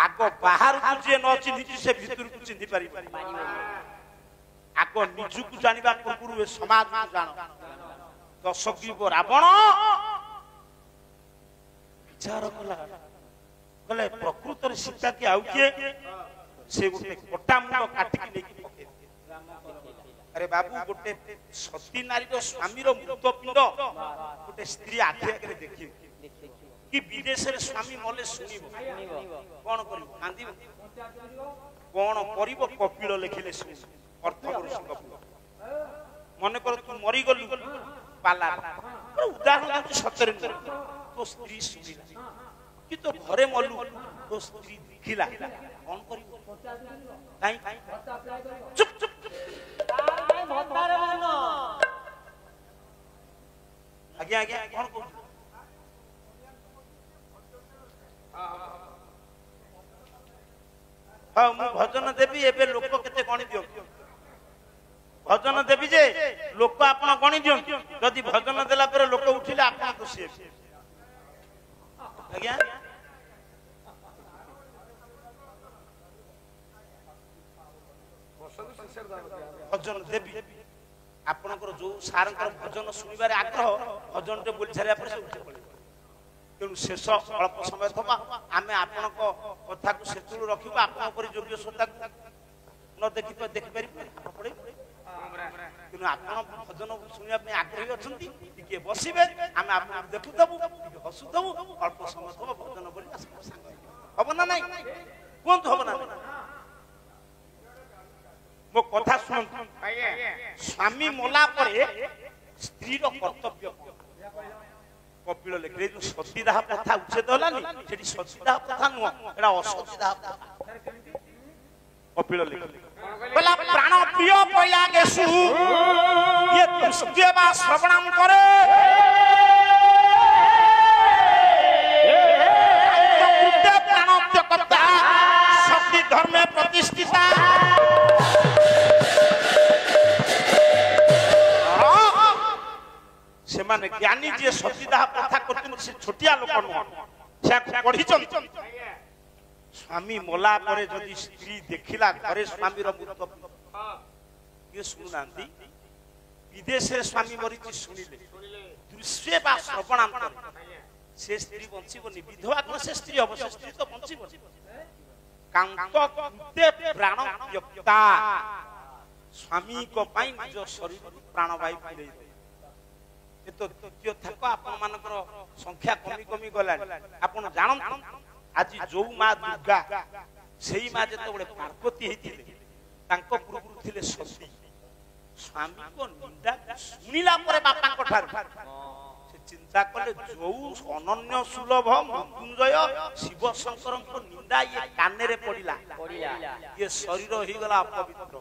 आग बाहर को जे न चिन्हिची से भीतर को चिन्हि पारि आग निजुक जानिबा पूर्व ए समाज को जान दशग्रीव रावण विचार कला कले प्रकृत रे सीता के आउ के से गोटे कोटा मुंड काटी के लेके पके अरे बाबू गोटे सती नारी रो स्वामी रो मृत पिंड गोटे स्त्री आखि आगे देखि कि विदेश रे स्वामी मले सुनिबो कोन करिवो कांदिबो कोन करिवो कपिल लिखिले सुनि अर्थ पुरुष मन कर तू मरी गलु पाला उदाहरण सतरे तो स्त्री सुनिला कि तो घरे मलु तो स्त्री देखिला कोन करिवो काई चुप चुप भतारे मन आगे आगे कोन को हाँ मु भजन देवी एबे लोक केते गणी दियो भजन देवी जे लोक आपण गणी दियो जदि भजन देला पर लोक उठिले आपण खुशी हेबे आज्ञा भजन देवी आपनकर जो सारंकर भजन सुनिबारे आग्रह भजन टे बोली छारिया पर से उठे पड़े तेणु शेष अल्प समय थबा आमे आपण को कथा को सेतुल रखिबा आपण पर योग्य श्रोता न देखि पारि पड़े तेणु आपण भजन सुनिया पे आग्रही अछंती टिके बसिबे आमे आपण देखुतबु टिके हसुतबु अल्प समय थबा भजन बोली संग हबो ना नाही कोन हबो ना मो कथा सुन स्वामी मोला परे स्त्री रो कर्तव्य कपिल लिखे जो सतीदाह प्रथा उच्छेद हलानी सेठी सतीदाह प्रथा नुह एटा असतीदाह कपिल लिखे बोला प्राण प्रिय प्रयागेषु ये दुष्देवा श्रवणं करे प्राणोत्यकर्ता सती धर्मे प्रतिष्ठिता से माने ज्ञानी जे सतीदाह प्रथा करते से छोटिया लोक नुह से पढ़ी स्वामी मोला परे जदि स्त्री देखिला घरे स्वामी रो मृत ये सुनांती विदेश रे स्वामी मरि सुनिले दृश्य बा श्रवणांतर से स्त्री बंचिबनी विधवा को से स्त्री अवश्य स्त्री तो बंचिबनी कांत कृते प्राण त्यक्ता स्वामी को पाई निज शरीर प्राण वायु पिले तो द्वितीय थाक आपण मानकर संख्या कमी कमी गला आपण जानन आज जो मां दुर्गा सेही मां जते बडे पार्वती हेतिले तांको पूर्व थिले सती स्वामी को निंदा सुनिला परे बापा को ठार से चिंता कले जो अनन्य सुलभ मृत्युंजय शिव शंकर को निंदा ये काने रे पड़िला ये शरीर ही गला अपवित्र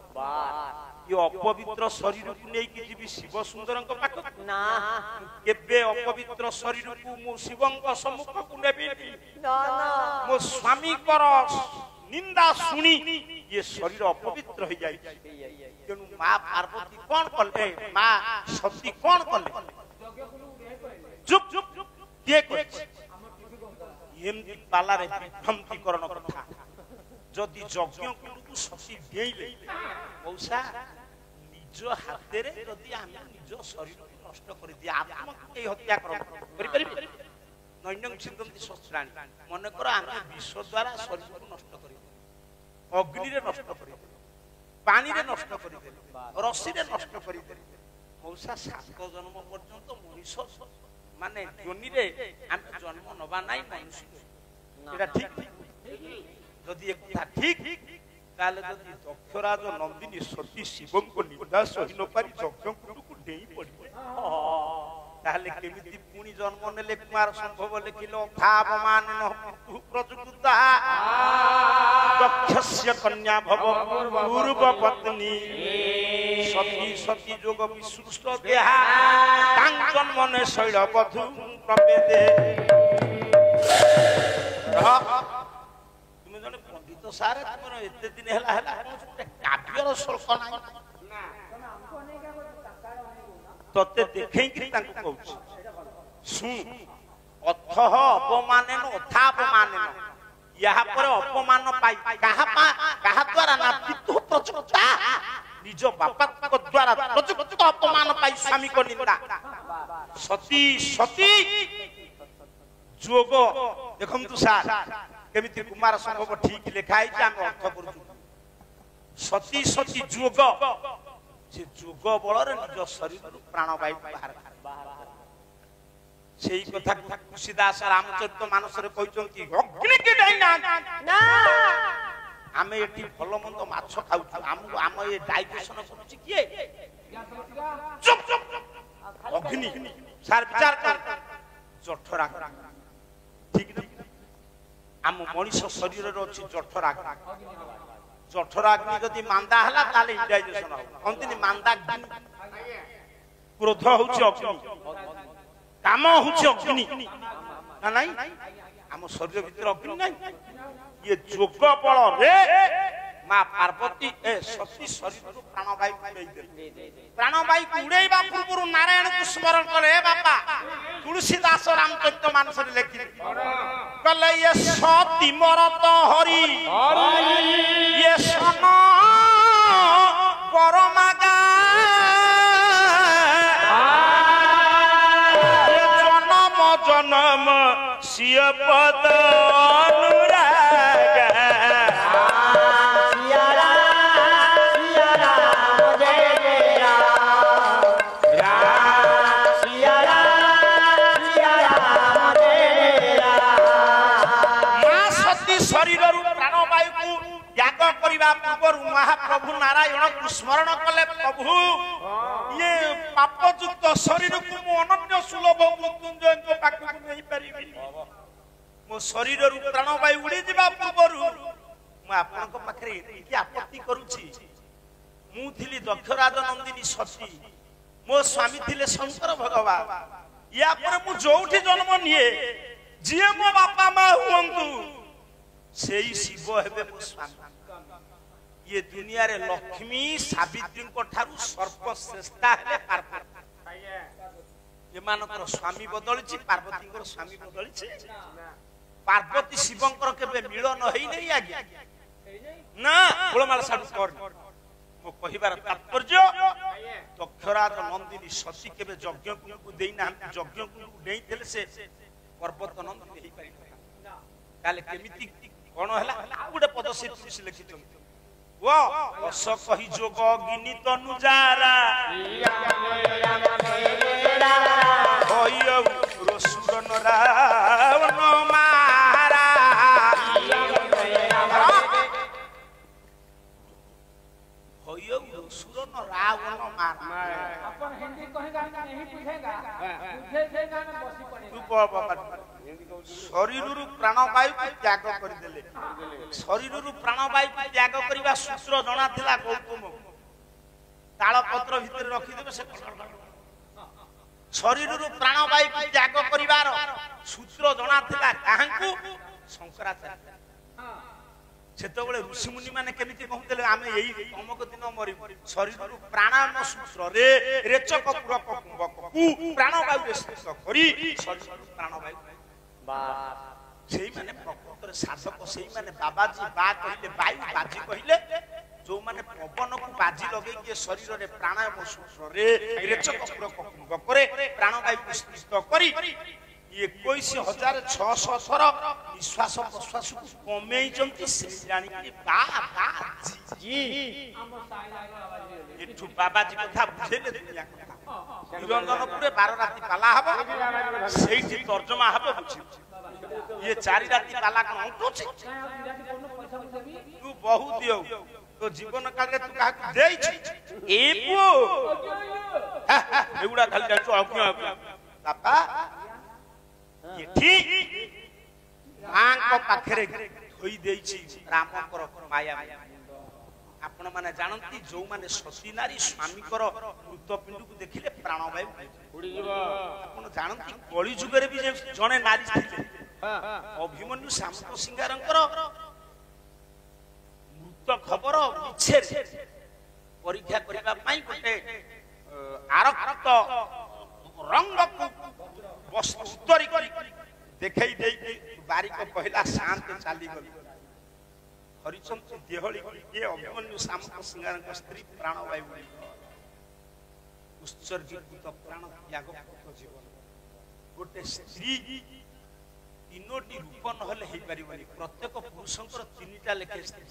ये अपवित्र शरीर को नहीं कि जीवी शिव सुंदर पाख ना केबे अपवित्र शरीर को मु शिवंक सम्मुख को नेबी मो स्वामी कर निंदा सुनी ये शरीर अपवित्र हो जाय तेनु मां पार्वती कोन कले मां सती कोन कले चुप चुप के एमती पाला रे विभ्रांतिकरण कथा जदि यज्ञ को सती देइले मौसा निज हाथे रे जदि हम निज शरीर को नष्ट कर दिया आत्मा के हत्या करि पारि नैनंग चिंतन्ति शास्त्राणि मन कर हम विष द्वारा शरीर को नष्ट करि अग्नि रे नष्ट करि पानी रे नष्ट करि रस्सी रे नष्ट करि मौसा 7 जन्म पर्यंत मनुष्य माने योनि रे हम जन्म नबा नाही मनुष्य एटा ठीक जदि एक ठीक काले जदि दक्षराज नंदिनी सती शिवं को निंदा सही न पारी यज्ञ को डेई पड़ी ताले केमिति पुनी जन्म नेले कुमार संभव लिखिलो थापमान न प्रजुता दक्षस्य कन्या भव पूर्व पत्नी सती सती जोग विसृष्ट देहा तां जन्म ने शैल बधु प्रवेदे तो सारे तुम एते दिन हला हला काव्यर शुल्क नाही तते देखै कि तांको कहू सुन अथह अपमानेन अथा अपमानेन यहाँ पर अपमान पाई कहा द्वारा ना पितु प्रचुक्ता निज बापा को द्वारा प्रचुक्त अपमान पाई स्वामी को निंदा सती सती जोग देखम तु सार केमिति कुमार संभव ठीक लिखाई जे हम अर्थ करू सती सती जोग से जोग बल रे निज शरीर प्राण वायु बाहर सेही कथा तुलसीदास रामचरित मानस रे कहचंती अग्नि के डाइना ना आमे एठी भलो मंद माछ खाउ हम आम ए डाइजेशन करूची किए चुप चुप अग्नि सार विचार कर जठरा ठीक न आम मनीष शरीर रे अछि जठरा अग्नि जदि मांदा हला ताले इंडाइजेशन हो अंतिनी मांदा क्रोध होछि अग्नि काम होछि अग्नि ना नहीं आम शरीर भीतर अग्नि नहीं ये जोग बल रे मां पार्वती ए सती शरीर प्राणवायु प्राणवायु उड़ेबा पूर्व नारायण को स्मरण करे बापा तुलसीदास रामचरित मानस रे लिखि कहले ये सती मरत हरि ये सन परमागा ये जन्म जन्म सिय पद अनुराग पूर्व महाप्रभु नारायण को स्मरण कले प्रभु ये पापयुक्त शरीर को मु अनन्य सुलभ मृत्युंजय को पाखु नहीं परिबी मो शरीर रु प्राणवायु उड़ी जिबा पूर्व मु आपन को पाखरे की आपत्ति करूची मु थिली दक्षराज नंदिनी सती मो स्वामी थिले शंकर भगवान या पर मु जोठी जन्म निये जिए मो बापा मा हुंतु सेई शिव हेबे मो स्वामी ये दुनिया रे लक्ष्मी सावित्री को ठारू सर्वश्रेष्ठा है पार्वती ये मानकर स्वामी बदलिछि पार्वती को स्वामी बदलिछि पार्वती शिवंकर केबे मिलन होई नहीं आगे ना फुलमाला साडू कर मो कहिबार तात्पर्य दक्षराज नंदिनी सती केबे यज्ञ को देई ना यज्ञ को देई देले से पर्वत नंदिनी हेई पारि काले केमिति कोन हला गुडे पद से तुलसी लिखि वो अस कहि जोग गिनी तनु जारा होइयो रसुरन रावण मारा होइयो रसुरन रावण मारा अपन हिंदी कहेगा नहीं पूछेगा पूछेगा ना बसी पड़ेगा शरीर रु प्राणवायु को त्याग कर देले शरीर रु प्राणवायु को त्याग करबा सूत्र जणा थिला गौतम ताल पत्र भीतर रखि देबे से शरीर रु प्राणवायु को त्याग करिवार सूत्र जणा थिला काहांकु शंकराचार्य सेतबेले ऋषि मुनि माने केमिति कहउतले आमे एई अमक दिन मरि शरीर रु प्राणायाम सूत्र रे रेचक पूरक कुंभक कु प्राणवायु रे स्थित करी शरीर रु प्राणवायु सेही माने प्रकृतर साधक सेही माने बाबाजी बा कहिले वायु बाजी कहिले जो माने पवन को बाजी लगे के शरीर रे प्राणायाम सूत्र रे रेचक पूरक कुंभक करे प्राणवायु को स्थित करी 21,600 थर निश्वास प्रश्वास को कमेई जंती से जानि के बा जी एठु बाबाजी कथा बुझेले दुनिया कथा निरंजनपुरे 12 राति पाला हबो सेठी तर्जमा हबो बुझी ये 4 राति पाला कोन अंकुछि तू बहुत दियो तो जीवन काल रे तू काहा देई छी ए पो एगुडा खाली जाचो अज्ञ बाबा मां को पाखरे धोई देछि रामकर माया आपण माने जानंती जो माने सती नारी स्वामी कर मृत पिंड को देखिले प्राणवायु उड़ी जीवा आपण जानंती कली जुग रे भी जने नारी थिले अभिमन्यु शामक सिंगारंकर मृत खबर मिछे परीक्षा करबा पई कोटे आरक्त रंग को वस्तुतरी देखई दे बारी को पहला शांत चाली गल हरिचंद्र देहली ये अभिमन्यु सामंत सिंगार का स्त्री प्राण वायु उत्सर्गीकृत प्राण त्याग जीवन गोटे स्त्री तीनोटी रूप नहले हे परिबनी प्रत्येक पुरुषंकर तीनटा लेखे स्त्री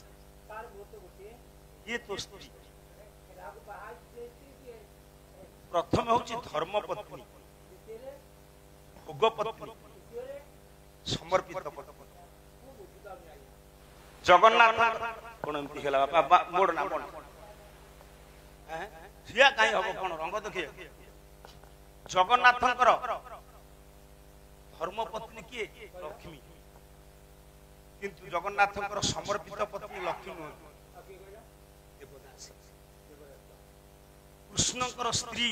ये तो स्त्री प्रथम होची धर्म पत्नी भोग पत्नी समर्पित पत्नी जगन्नाथ कोन एमती हेला बापा मोड़ ना मोड़ हैं सिया काई हबो कोन रंग देखिए जगन्नाथंकर धर्म पत्नी किए लक्ष्मी किंतु जगन्नाथंकर समर्पित पत्नी लक्ष्मी नुह कृष्णकर स्त्री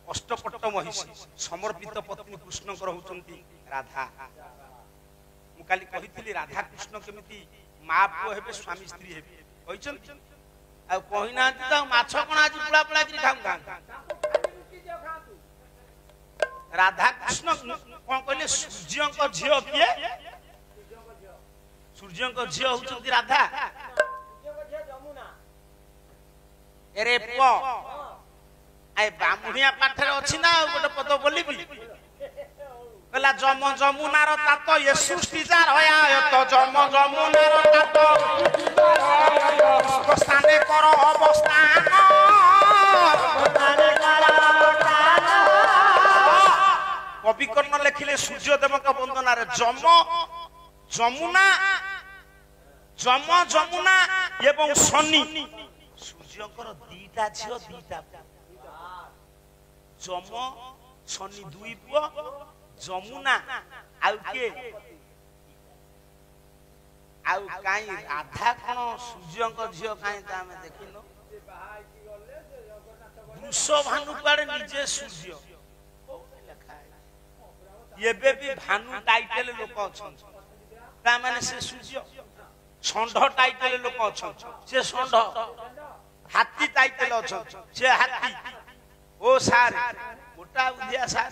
अष्टपट्ट महिषी समर्पित पत्नी कृष्णकर होचंती राधा मु काली कहितली राधा कृष्ण केमिति मां पुओ हेबे स्वामी स्त्री हेबे कहिचंती आ कहिना त माछ कोन आज पुला पुला करी खाऊ खा राधा कृष्ण कोन कहले सूर्य को झियो किए सूर्य को झियो होचंती राधा एरे पो आए बामुनिया पाठरे अछि ना गोटे पद बोलिबी कहला जम जमुनार तात ये सृष्टिजार होया तो जम जमुनार तात स्थाने कर अवस्थान कवि कर्ण लिखिले सूर्यदेव का वंदना रे जम जमुना जम जमुना एवं शनि सूर्यकर दीटा झियो दीटा जम शनि दुई पुओ जमुना आउ के आउ काई राधा कोन सूर्यकर झियो काई त हमें देखिनो वृषभानु पाड़े निजे सूर्य ये भी भानु टाइटल लोक अछन ता माने से सूर्य षंढ टाइटल लोक अछन से षंढ हाथी टाइटल अछन से हाथी ओ सार गोटा उधिया सार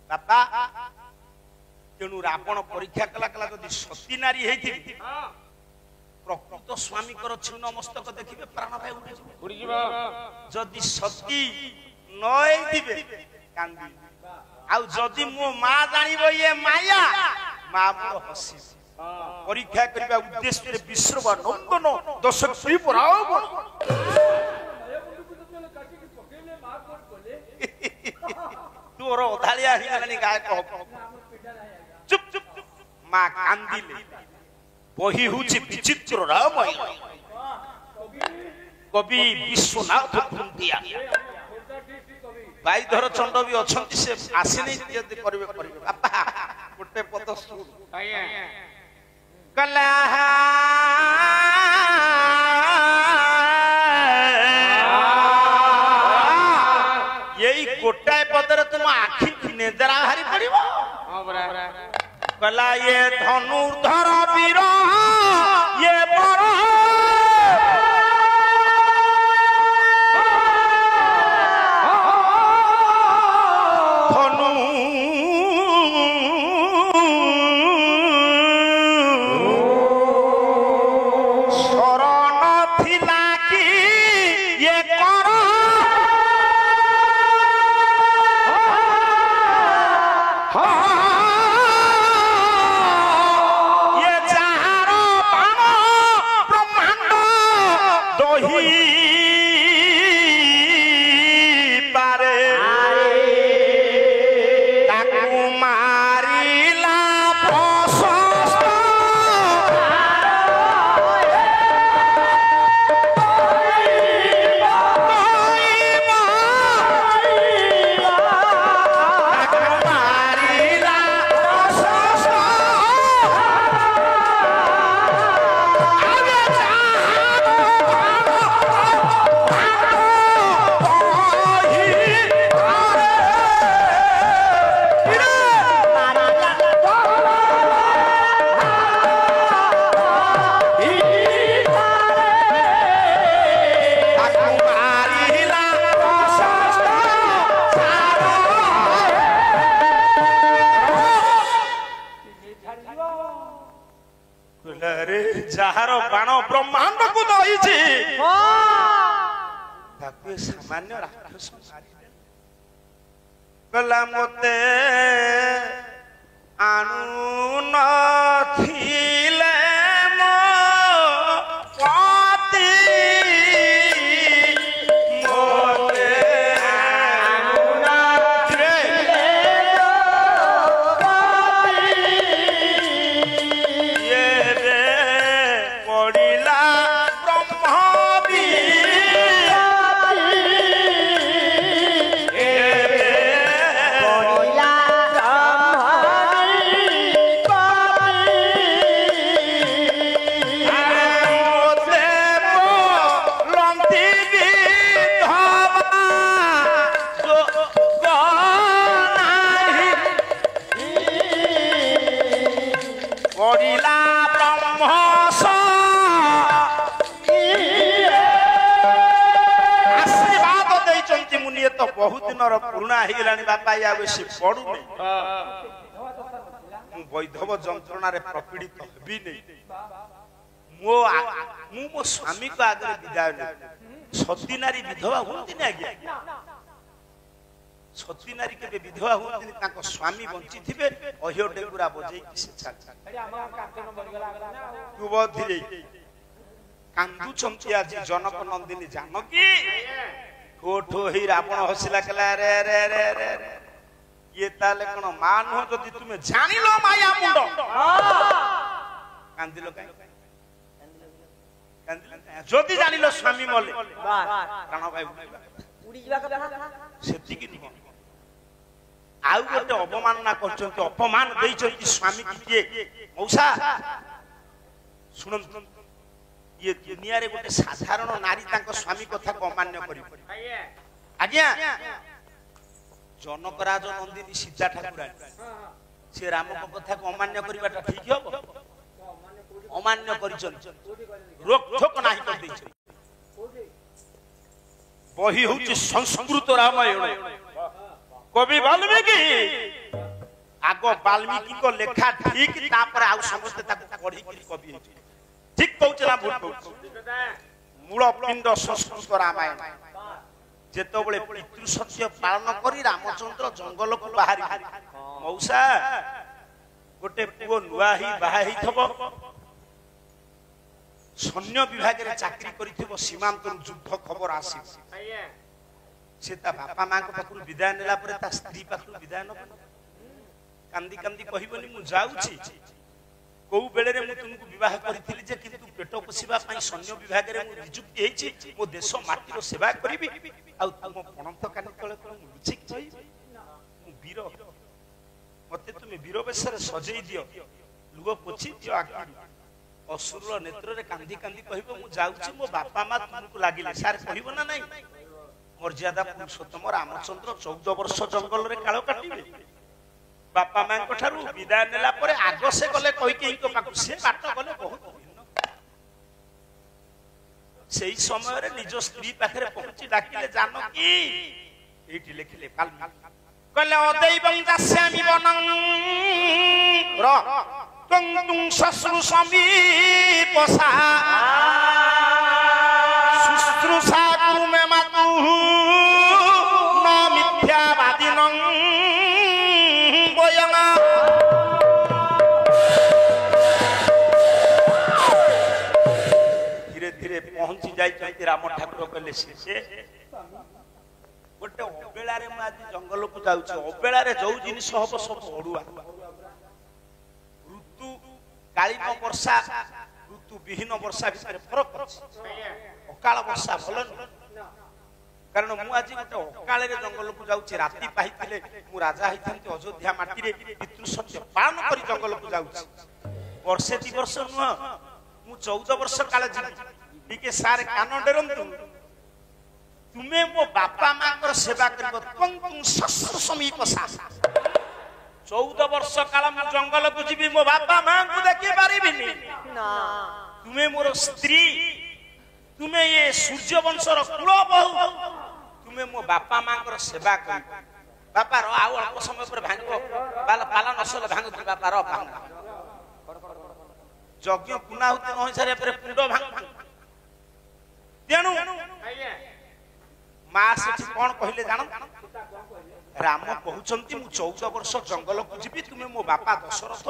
बापा तेणु रावण परीक्षा कला कला जदि सती नारी हेथि प्रकृत स्वामी कर छिन्न मस्तक देखिबे प्राण भाई उड़ी जिवो जदि सती नय दिबे कांदी आउ जदि मो मां जानिबो ये माया मां मोर हसी परीक्षा करबा उद्देश्य रे विश्व नंदन दश त्रिपुराव तोर ओधालिया हिलानी गाय कह चुप चुप मां कांदिले बही हुची विचित्र रामय कवि विश्वनाथ कुंदिया भाईधर चंड भी अछंती से आसिनी यदि करबे करबे बापा गोटे पद सुन कला यही गोटाए पदर तुम आखि नेदरा हारी पड़िबो कला ये धनुर्धर वीर ये बर ये जहारो रे जार बाण ब्रह्मांड को दहीची ताकू सामान्य राक्षस गला मते आणु नथिले मो पति मोते आणु नथिले मो पति ये रे पड़िला ब्रह्मबी बहुत दिन पुराना होगलानी बापा या बेसी पड़ू नहीं वैधव जंत्रणा प्रपीड़ित भी नहीं मो स्वामी को आगे विदाय नहीं सती नारी विधवा होती आज्ञा सती नारी के विधवा होती स्वामी बंची थे अहियो डेगुरा बजे कांदुचंती आज जनक नंदिनी जानकी कोठो ही रावण हसिला कला रे रे रे रे ये ताले कोन मान हो जदि तुमे जानिलो माया मुंड कांदिलो काई कांदिलो जदि जानिलो स्वामी मले प्राण भाई उड़ी जीवा कथा सेति कि नहीं आउ गोटे अवमानना करछंती अपमान दैछंती स्वामी की के मौसा सुनन ये दुनिया रे गोटे साधारण नारी तांको स्वामी कथा को अमान्य करी आज्ञा जनक राज नंदिनी सीता ठाकुरानी से राम को कथा को अमान्य करिवाटा ठीक हो अमान्य करिछन रोक ठोक नाही कर दैछ बही होची संस्कृत रामायण कवि वाल्मीकि आगो वाल्मीकि को लेखा ठीक तापर आउ समस्त ताको पढ़ी कि कवि होची ठीक कहूला भूल कहू मूल पिंड संस्कृत रामायण जेतो बळे पितृ सत्य पालन करी रामचंद्र जंगल को बाहरी मौसा गोटे पुओ नुआ ही बाहा ही थबो सैन्य विभाग रे चाकरी करिथिबो सीमांत युद्ध खबर आसी से ता बापा मां को पाखु विदाय नेला परे ता स्त्री पाखु विदाय न कांदी कांदी कहिबनी मु जाउची को बेले रे मु तुमको विवाह करिथिली जे किंतु पेट पोसिबा पई सैन्य विभाग रे मु नियुक्त हेछि मो देश माटी रो सेवा करिबी आ तुम पणंत कानी तळे को लुचि कहि मु वीर मते तुम वीर बेसर सजई दियो लुगो पोछि दियो आखि असुर नेत्र रे कांदी कांदी कहिबो मु जाउछि मो बापा मा तुमको लागिले सार कहिबो ना नाही मर्यादा पुरुषोत्तम रामचंद्र 14 वर्ष जंगल रे काळ काटिबे बापा मां को ठारू विदाय नेला परे आगो से गले कहि के को पाकु से बाट गले बहुत सेही समय रे निज स्त्री पाखरे पहुंची डाकिले जानकी एठी लिखले पालमी कले अदैवं दास्यामि वनं र तुं शश्रु समीपसा शुश्रूषा कुरु मे मातु न मिथ्यावादिनं धीरे धीरे पहुंची जाई राम ठाकुर कहले से गोटे अबेला रे आज जंगल को जाउछ अबेला रे जो जिनिस हबो सब ओडुआ ऋतु कालीन वर्षा ऋतु विहीन वर्षा भितर फरक अकाल वर्षा भल कारण मु आज गोटे अकाल रे जंगल को जाउछ राती पाहिथिले मु राजा हिथंती अयोध्या माटी रे पितृ सत्य पालन करी जंगल को जाउछ वर्षे 2 वर्ष न मु 14 वर्ष काल जीवी टिके सार कान डरंतु तुमे मो बापा मां कर सेवा करबो तुम शस्त्र समीप सा 14 वर्ष काल मु जंगल को जीवी मो बापा मां को देखि पारिबिनी ना तुमे मोर स्त्री तुमे ये सूर्य वंशर कुल बहु तुमे मो बापा मां कर सेवा कर बापा रो आउ अल्प समय पर भांगो पाला नसल भांगो बापा रो भांग ଯଜ୍ଞ ପୁନାହୁତି ନ ହୋଇ ସାରିବା ପରେ କୁଣ୍ଡ ଭାଙ୍ଗ ତେଣୁ ମା ସେଠି କଣ କହିଲେ ଜାଣ ରାମ କହୁଛନ୍ତି ମୁଁ 14 ବର୍ଷ ଜଙ୍ଗଲକୁ ଯିବି ତୁମେ ମୋ ବାପା ଦଶରଥ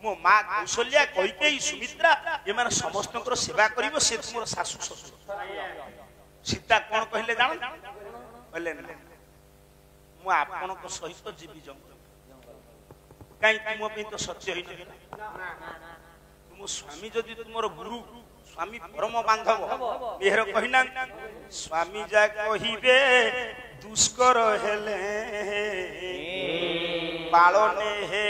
ମୋ ମା କୌଶଲ୍ୟା କୈକେୟୀ ସୁମିତ୍ରା ଏମାନେ ସମସ୍ତଙ୍କର ସେବା କରିବ ସେ ତୁମର ଶାଶୁ ଶ୍ୱଶୁର ସୀତା କଣ କହିଲେ ଜାଣ କହିଲେ ମୁଁ ଆପଣଙ୍କ ସହିତ ଯିବି ଜଙ୍ଗଲ କାହିଁ ତୁମ ପାଇଁ ତ ସତ୍ୟ ହେଇନି ତୁମ ସ୍ୱାମୀ ଯଦି ତୁମର ଗୁରୁ ସ୍ୱାମୀ ପରମ ବାନ୍ଧବ ଏହାର କହିନା ସ୍ୱାମୀ ଯା କହିବେ ଦୁଷ୍କର ହେଲେ ପାଳନେ ହେ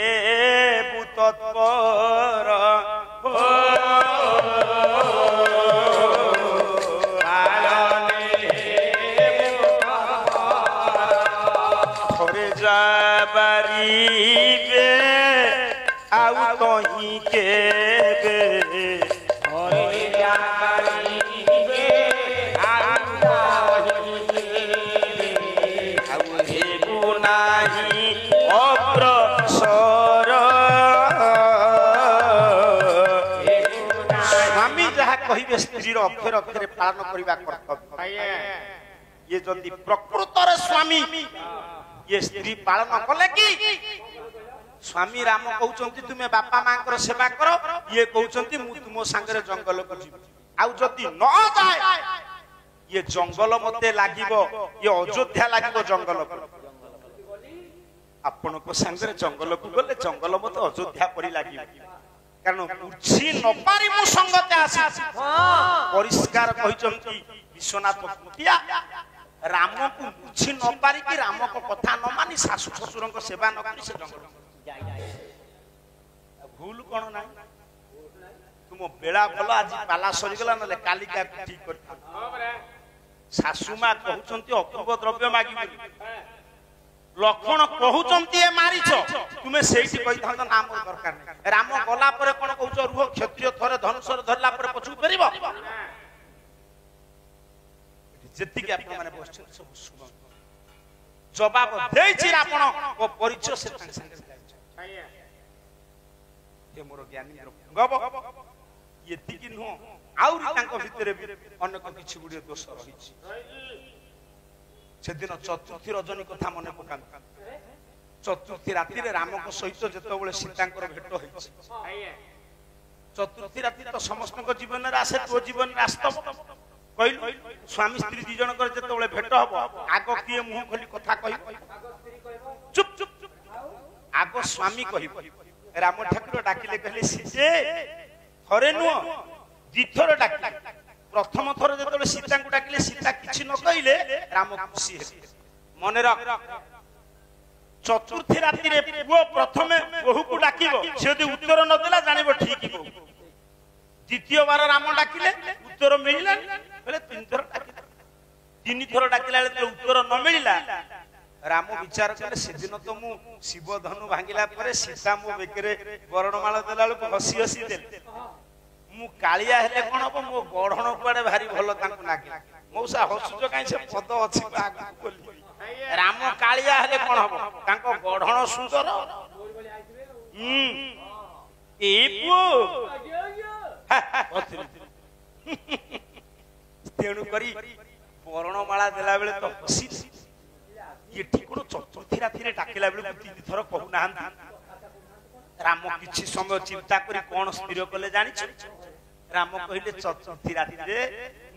ତତ୍ପର ଥରେ ଯାବାରିବେ ଆଉ କହି କେବେ कहिबे स्त्रीर अक्षर अक्षरे पालन करबा कर्तव्य ये जदि प्रकृतर स्वामी ये स्त्री पालन कले कि स्वामी राम कहउचंती तुमे बापा मां कर सेवा करो ये कहउचंती मु तुमो संगे जंगल को जीव आउ जदि न जाय ये जंगल मते लागिबो ये अयोध्या लागिबो जंगल को आपण को संगे जंगल को गले जंगल मते अयोध्या परि लागिबो कारण बुझी न पारि मु संगते आसी परिष्कार कहिचंती विश्वनाथ कुटिया राम को बुझी न पारि कि राम को कथा न मानी सासु ससुर को सेवा न करी से जंगल भूल कोन नाही तुम बेला भलो आज पाला सरी गला नले कालिका ठीक कर सासु मा कहउचंती अपूर्व द्रव्य मागी लक्षण कहउचंती ए मारिछ तुमे सेठी कहि थांत नाम दरकार नै राम गला परे कोन कहउछ रुह क्षत्रिय थरे धनुषर धरला परे पछु फेरिबो जेति के आपण माने बसछ सब सुन जवाब देछि आपण ओ परिचय से संग संग ये मोर ज्ञानी गब येति कि नो आउरी तांको भितरे अनेक किछि गुडी दोष रहिछि सेदिन चतुर्थी रजनी कथा मन पकान चतुर्थी राति रे राम को सहित जेतबेले सीतांकर भेट होइछि चतुर्थी राति तो समस्त को जीवन रे आसे तो जीवन रास्तव कहिल स्वामी स्त्री दि जन कर जेतबेले भेट हबो आगो किए मुह खोली कथा कहि चुप चुप आगो स्वामी कहि राम ठाकुर डाकिले कहले सीते थरे नु दिथर डाकिले प्रथम थर जेतबेले सीता को डाकिले सीता किछि न कहिले राम खुशी हे मने रख चतुर्थी राति रे पुओ प्रथमे बहु को डाकिबो से यदि उत्तर न देला जानिबो ठीक ही द्वितीय बार राम डाकिले उत्तर मिलिला बोले तीन थर डाकिले तीन थर डाकिला ले उत्तर न मिलिला राम विचार करे सेदिन तो मु शिव धनु भांगिला परे सीता मो बेकरे बरणमाला देला ले हसी हसी देले मु कालिया हेले कोन हो मो गढण कुआडे भारी भलो तांको लागे मौसा हसुजो काई से पद अछि आगु कोली राम कालिया हेले कोन हो तांको गढण सुंदर ए पु तेणु करी बरणमाला देला बेले तो हसी ये ठीक कोन चतुर्थी राति रे डाकिला बेले तीन थर कहू नाहंती राम किछि समय चिंता करी कोन स्थिर कले जानि राम कहिले चतुर्थी राति रे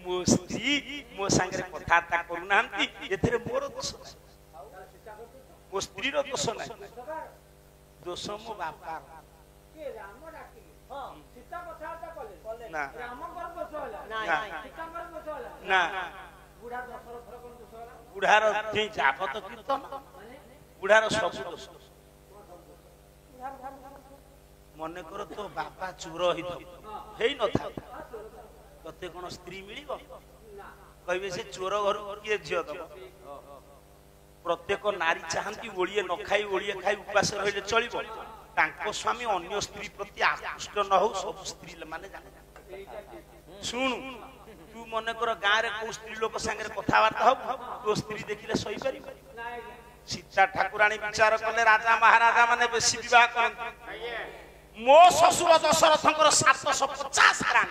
मो स्त्री मो संगे कथाता करू नाहंती एथरे मोर दोष मो स्त्री रो दोष नै दोष मो बापा के राम डाकिले हां सीता कथाता कले ना राम कर दोष होला ना सीता कर दोष होला ना बुढ़ा दशरथ कोन दोष होला बुढ़ार जे जापत कीर्तन बुढ़ार सब दोष मने कर तो बापा चोर हेई न था तते कोन स्त्री मिलिबो कहबे से चोर घर के झियो दब प्रत्येक नारी चाहंती ओळिए न खाई ओळिए खाई उपास रहिले चलिबो तांको स्वामी अन्य स्त्री प्रति आकृष्ट न हो सब स्त्री माने जाने सुन तू मने कर गां रे को स्त्री लोक संगे कथा बार्ता हो तो स्त्री देखिले सही परिबो सीता ठाकुराणी विचार कले राजा महाराजा माने बेसी विवाह करन मो ससुर दशरथंकर 750 प्राण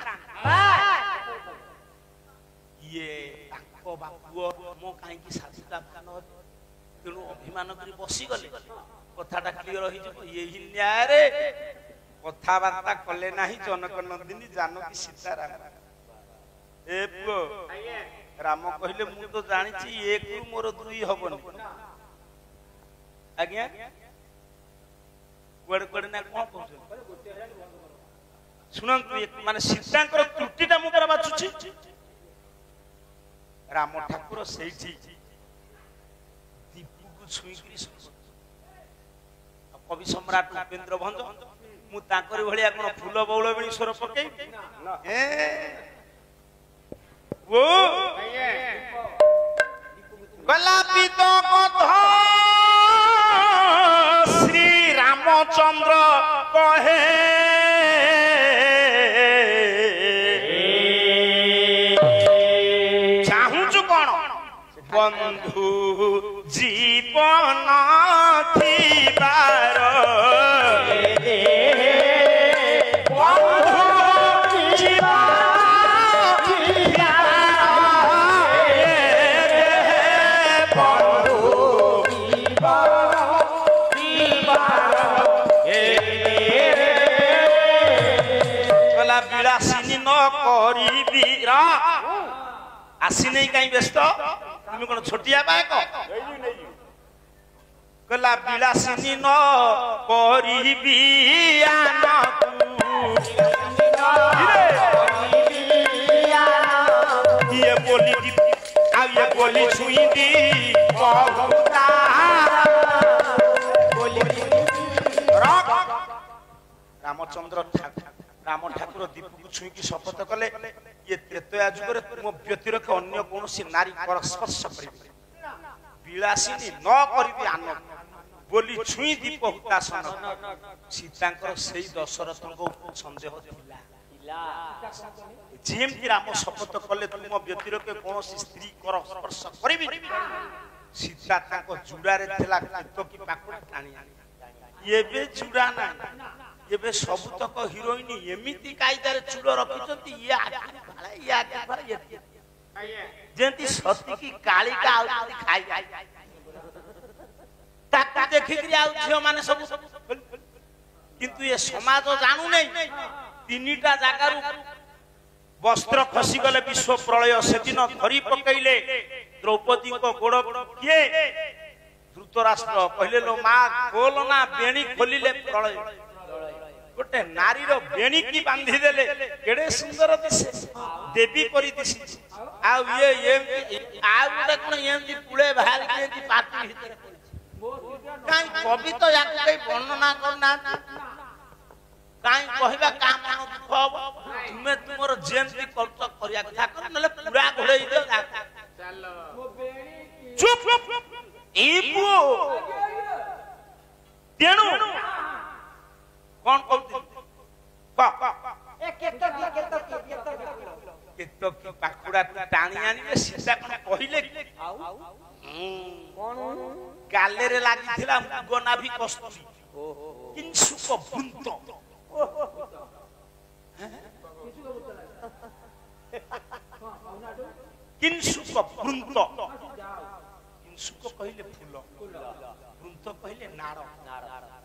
ये ताको बापुओ मो काई की साथिता प्राण तेणु अभिमान करी बसी गले कथाटा क्लियर हो ये न्याय रे कथाबार्ता कले नाही जनक नंदिनी जानकी सीताराम ए पुओ राम कहले मु तो जानि छी एक मोर दुई हबनी आज्ञा कोड कोड ना कोन कहछ सुनंतु एक माने सीतांकर त्रुटिटा मु पर बाचुछि राम ठाकुर सेठी दीपु को छुईकरी कवि सम्राट उपेंद्र भंज मु ताकरी भलिया कोन फूल बौल बेणी स्वर पके ए वो गलापी तो कथा श्री रामचंद्र कहे चाहूचु कोन बंधु जीवन थीबार आसी नहीं कहीं व्यस्त तुम कौन छोटिया बायक कला बिलासिनी न करिबी ये बोली छुई दी रामचंद्र राम ठाकुर दीप को छुई की शपथ कले ये त्रेतया जुगरे तुम व्यतिरक अन्य कोनोसी नारी कर स्पर्श करिबे बिलासिनी न करिबी आनंद बोली छुई दीप हुतासन सीतांकर सेई दशरथंक संदेह थिला जेमति राम शपथ कले तुम व्यतिरक कोनोसी स्त्री कर स्पर्श करिबी सीता ताको जुड़ारे थिला तो की पाकुड़ टाणी ये बे जुड़ा ना ये बे सबतक हिरोइन एमिति कायदारे चूड़ रखिचंती ये आके भाला ये जेंती सती की कालिका आउती खाई ताकू देखि करी आउ झियो माने सब किंतु ये समाज जानू नहीं तीनटा जागारु वस्त्र खसी गले विश्व प्रलय से दिन धरी पकैले द्रौपदी को गोड़ किए धृतराष्ट्र कहले लो मां खोलना बेणी खोलिले प्रलय गोटे नारी रो बेणी की बांधी देले केडे सुंदर दिसे देवी करी दिसी आ ये आ गोटे कोन एंती पुळे बाहर के एंती पाटी भीतर काई कवि तो याक कई वर्णना करना काई कहबा का मन दुख हो तुमे तुमर जेंती कर्त करिया कथा कर नले पूरा घोड़े दे चलो चुप ए पु तेनु कौन कहती केतो की पाकुड़ा टाणी आनी सीता कोन कहिले कोन गाले रे लागि थिला मुगना भी कस्तूरी किंसुक बुंत किंसुक बुंत किंसुक कहिले फूल बुंत कहिले नाड़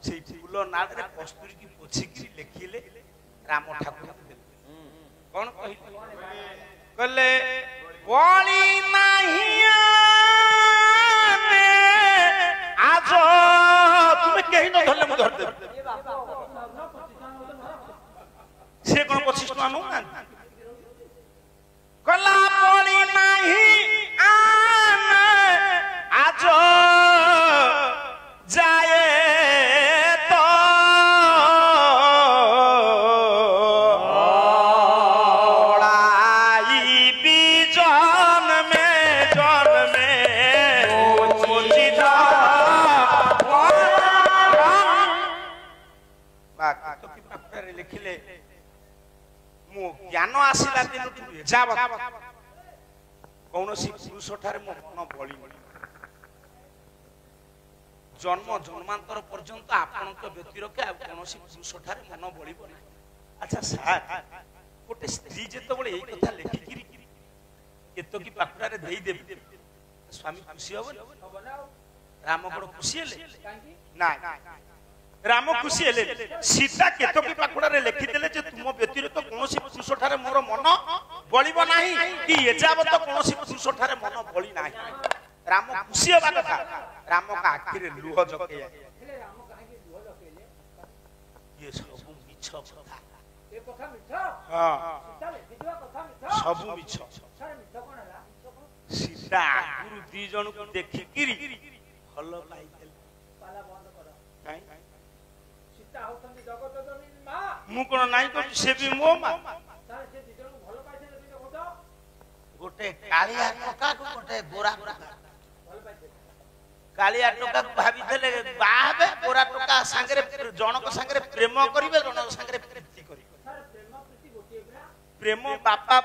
से फूल नाड़ रे कस्तूरी की पोछि की लिखिले राम ठाकुर कौन कहले बोली नहीं आज तुम्हें कहीं न धरले मु धर दे से कौन 25 टका नु ना कला बोली नहीं आज जाए लिखिले मो ज्ञान आसिला दिन जाब कौन सी पुरुष ठारे मो मन बळी जन्म जन्मांतर पर्यंत आपणक व्यतिरके कौनसी पुरुष ठारे मन बलिब ना। अच्छा सार गोटे स्त्री जेते बळे एई कथा लेखिकिरी केतकी पाखुरारे देई देबे स्वामी खुशी हबो राम कोन खुशी हेले ना राम खुशी हेले सीता केतकी पाखुरारे लेखि देले जे तुम व्यतिरके कौनसी पुरुष ठारे मोर मन बलिब नाही कि एजाबत कौनसी पुरुष ठारे मन बलि नाही। राम खुशी हबा कथा राम का आखिरे लुह जके हेले राम काहे लुह जकेले ये सब मिछ कथा ए कथा मिछ हां सीता लेखिवा कथा मिछ सब मिछ सर मिछ कोन हला सीता गुरु दी जन को देखि किरी भलो पाई देल पाला बंद कर काई सीता होतनी जगत जननी मां मु कोन नाही को से भी मो मां सर से दी जन को भलो पाई देल भी देखो गोटे कालिया टका को गोटे गोरा कालिया टोका भाभी देले बाबे गोरा टोका संगरे जनक संगरे प्रेम करिवे जनक संगरे प्रीति करिवे सर प्रेम प्रीति गोटे प्रेम बापा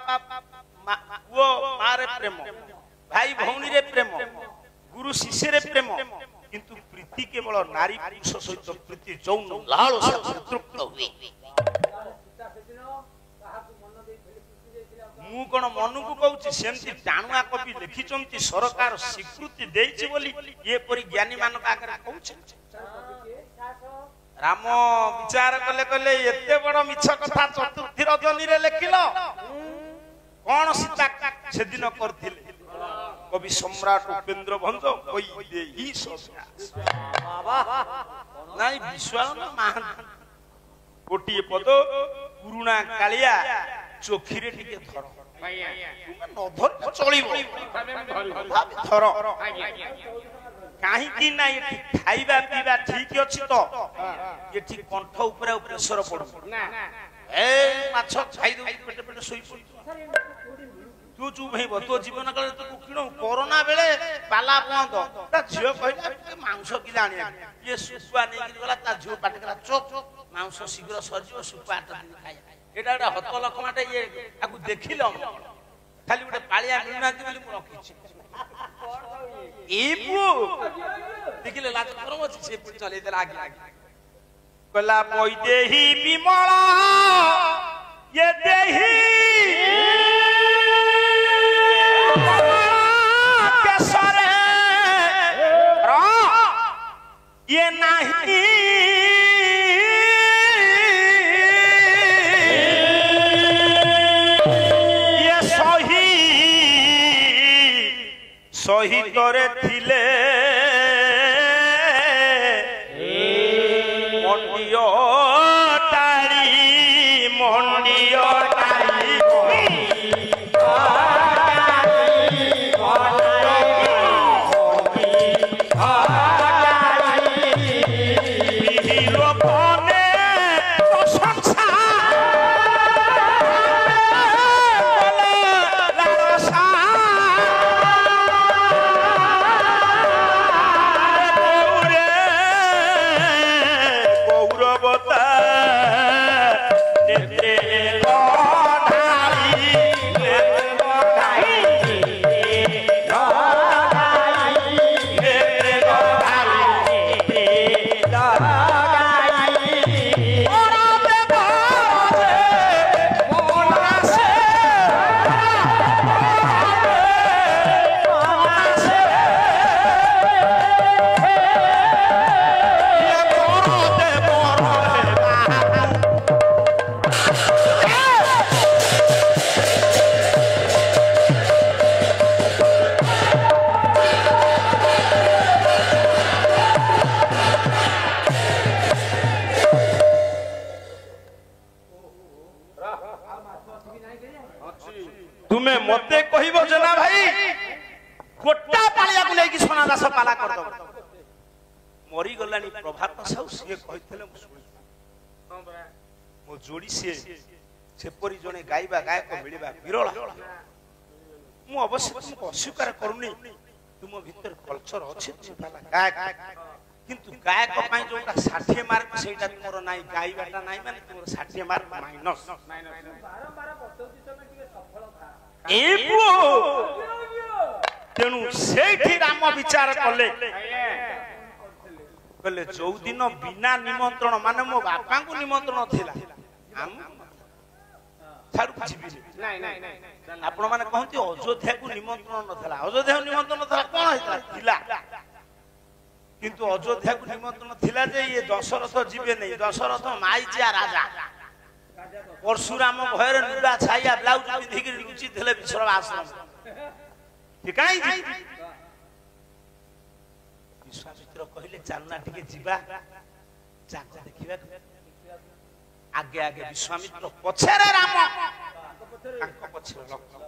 वो मारे प्रेम भाई भौणी रे प्रेम गुरु शिष्य रे प्रेम किंतु प्रीति केवल नारी पुरुष सहित प्रीति जौन लाल से तृप्त हुए मु कोन मनु को कहूची सेमती टाणुआ कवि लिखिचंती सरकार स्वीकृति देइछि बोली ये परि ज्ञानी मान का आगे कहूछि राम विचार कले कले एते बड़ मिछ कथा चतुर्थी रजनी रे लिखिलो कोन सीता से दिन करथिले कवि सम्राट उपेंद्र भंज कोई देही सस्या बाबा नाही विश्वास महान गोटिए पद पुरुणा कालिया चोखीरे टिके धर भैया तुम न धर चलिबो धर काहे कि ना ये खाइबा पीबा ठीक अछि तो ये ठीक कंठ ऊपर प्रेशर पड़ ना ए माछ खाइ दउ पेट पेट सोई पड़ तू चुप हेब तो जीवन काल तो किनो कोरोना बेले पाला बंद ता झियो कहला मांस कि जानि ये सुपा नै कि गला ता झियो पाट गला चोप मांस शीघ्र सरजियो सुपा आटा दिन खाइ एटा एटा हत लखमाटे ये आकु देखिलो खाली गोटे पालिया मिलना बोली मु रखिछि एपु देखिले लाज करम अछि से पुरी चले देला आगे आगे कला पई देही विमल ये देही केसरे रा ये नाही सहित रे थिले मंडियो टारी तुम्हें मते कहिबो जना भाई गोटा पालिया को लेकी सोना दास पाला कर दो मरी गलानी प्रभात साउ से कहितले मु सुनि हां बा मो जोड़ी से सेपरी जने गायबा गायक मिलिबा विरल मु अवश्य तुमको अस्वीकार करूनी तुम भीतर कल्चर अछि पाला गायक किंतु गायक पई जोटा 60 मार्क सेटा तुमरो नाही गायबाटा नाही माने तुमरो 60 मार्क माइनस बारंबार बतौती तमे टिके सफल था एपु तेनु सेठी राम विचार कले कहले जो दिन बिना निमंत्रण माने मो बापा को निमंत्रण थिला हम छाड़ू जीवी नहीं नहीं नहीं आपण माने कहंती अयोध्या को निमंत्रण नथला अयोध्या को निमंत्रण नथला कोन हितला थिला किंतु अयोध्या को निमंत्रण थिला जे ये दशरथ जीवे नहीं दशरथ माईचिया राजा परशुराम भयर नुगा छाया ब्लाउज पिंधि के रुचि थले विश्रम आश्रम ठीक है विश्वामित्र कहले चलना टिके जीवा जाक देखिबा आगे आगे विश्वामित्र पछरे राम तांको पछरे लक्ष्मण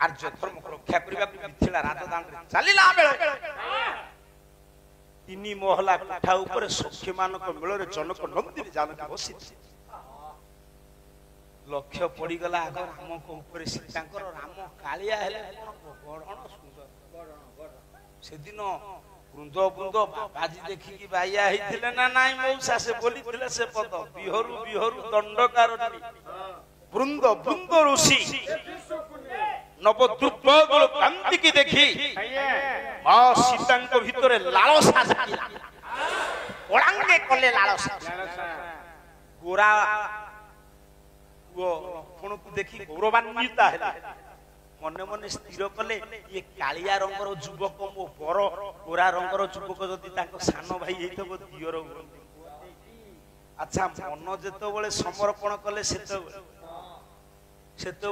आर्य धर्म को रक्षा करबा मिथिला राजदान रे चलिला बेले तिनी मोहला कोठा ऊपर सखी मानक मेଳରେ जनक नंदिनी जानकी बसी लक्ष्य पड़ी गला आग राम को ऊपर सीतांकर राम कालिया हेले बड़ण सुंदर से दिन वृंद वृंद बाबाजी देखी की बाया हिथिले ना नाई मौसा से बोली थिले से पद बिहरु बिहरु दंडकारणी वृंद वृंद ऋषि नवद्रुपद कांति की देखी मां सीतांक भितरे लालसा जागिला ओळांगे कले लालसा गोरा वो लक्ष्मण को देखी गौरवान्वित है मने मने स्थिर कले ये कालिया रंगर युवक मो बर गोरा रंगर युवक जदि ताको सानो भाई हेतबो दियर अच्छा मन जेतो बेले समर्पण कले सेतो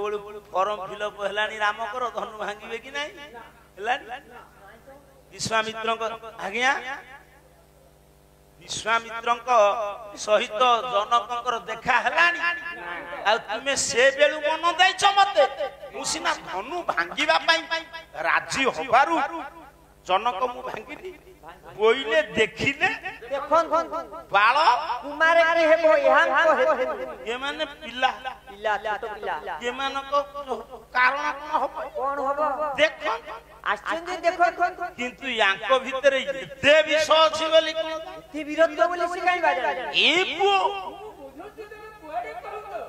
बेले फॉर्म फिलअप हेलानी राम करो धनु भांगिबे कि नाही हेलानी विश्वामित्र आज्ञा विश्वामित्र सहित जनक देखा हेलानी आ तुमे से बेलु मन दैछ मते मुसिना धनु भांगिबा पई राजी होबारु जनक मु भांगिली बोइले देखिले देखन बाळ कुमार के हेबो यहां को ये माने पिल्ला पिल्ला छोटो पिल्ला ये माने को कारण कोन होबो देखन आश्चर्य देखन किंतु यांको भितरे एते विषय अछि बोली कोन ती विरोध बोली सिकाई बाजा ए पु